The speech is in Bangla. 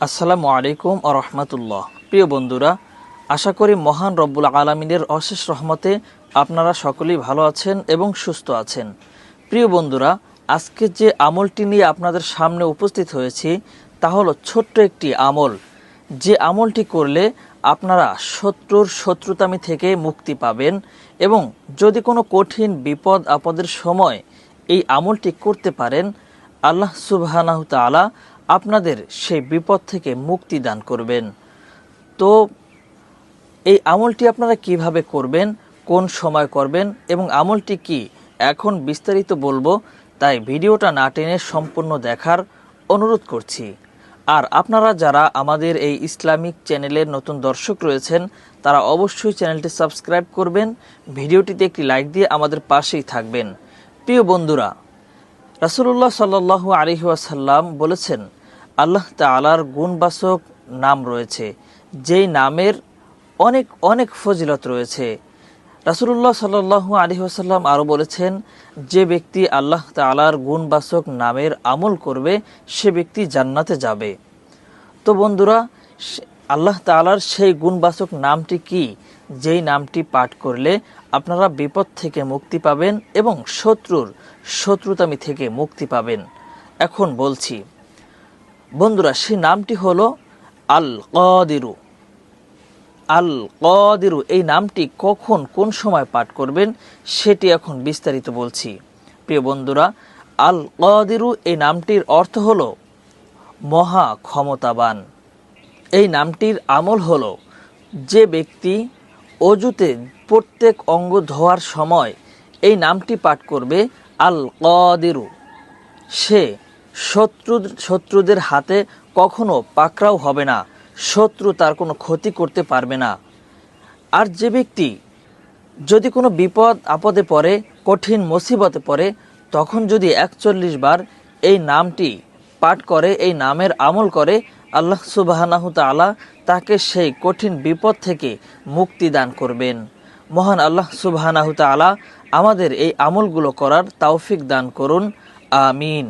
আসসালামু আলাইকুম আ রহমতুল্লাহ। প্রিয় বন্ধুরা, আশা করি মহান রব্বুল আলমিনের অশেষ রহমতে আপনারা সকলেই ভালো আছেন এবং সুস্থ আছেন। প্রিয় বন্ধুরা, আজকে যে আমলটি নিয়ে আপনাদের সামনে উপস্থিত হয়েছি তা হলো ছোট্ট একটি আমল, যে আমলটি করলে আপনারা শত্রুর শত্রুতামি থেকে মুক্তি পাবেন এবং যদি কোনো কঠিন বিপদ আপদের সময় এই আমলটি করতে পারেন, আল্লাহ সুবহানাহু তাআলা আপনাদের সেই বিপদ থেকে মুক্তি দান করবেন। তো এই আমলটি আপনারা কিভাবে করবেন, কোন সময় করবেন এবং আমলটি কি এখন বিস্তারিত বলবো, তাই ভিডিওটা না টেনে সম্পূর্ণ দেখার অনুরোধ করছি। আর আপনারা যারা আমাদের এই ইসলামিক চ্যানেলের নতুন দর্শক রয়েছেন তারা অবশ্যই চ্যানেলটি সাবস্ক্রাইব করবেন, ভিডিওটিতে একটি লাইক দিয়ে আমাদের পাশেই থাকবেন। প্রিয় বন্ধুরা, রাসূলুল্লাহ সাল্লাল্লাহু আলাইহি ওয়াসাল্লাম বলেছেন, আল্লাহ তাআলার গুণবাচক নাম রয়েছে, যেই নামের অনেক অনেক ফজিলত রয়েছে। রাসূলুল্লাহ সাল্লাল্লাহু আলাইহি ওয়াসাল্লাম আরও বলেছেন, যে ব্যক্তি আল্লাহ তাআলার গুণবাচক নামের আমল করবে সে ব্যক্তি জান্নাতে যাবে। তো বন্ধুরা, আল্লাহ তাআলার সেই গুণবাচক নামটি কি, যেই নামটি পাঠ করলে আপনারা বিপদ থেকে মুক্তি পাবেন এবং শত্রুর শত্রুতামি থেকে মুক্তি পাবেন। এখন বলছি বন্ধুরা, সেই নামটি হলো আল কাদিরু। আল কাদিরু এই নামটি কখন কোন সময় পাঠ করবেন সেটি এখন বিস্তারিত বলছি। প্রিয় বন্ধুরা, আল কাদিরু এই নামটির অর্থ হলো মহা ক্ষমতাবান। এই নামটির আমল হলো, যে ব্যক্তি অজুতে প্রত্যেক অঙ্গ ধোয়ার সময় এই নামটি পাঠ করবে আল কাদিরু, সে শত্রুদের হাতে কখনো পাকড়াও হবে না, শত্রু তার কোনো ক্ষতি করতে পারবে না। আর যে ব্যক্তি যদি কোনো বিপদ আপদে পড়ে, কঠিন মুসিবতে পড়ে, তখন যদি 41 বার এই নামটি পাঠ করে, এই নামের আমল করে, আল্লাহ সুবহানাহু তাআলা তাকে সেই কঠিন বিপদ থেকে মুক্তি দান করবেন। মহান আল্লাহ সুবহানাহু তাআলা আমাদের এই আমলগুলো করার তৌফিক দান করুন, আমিন।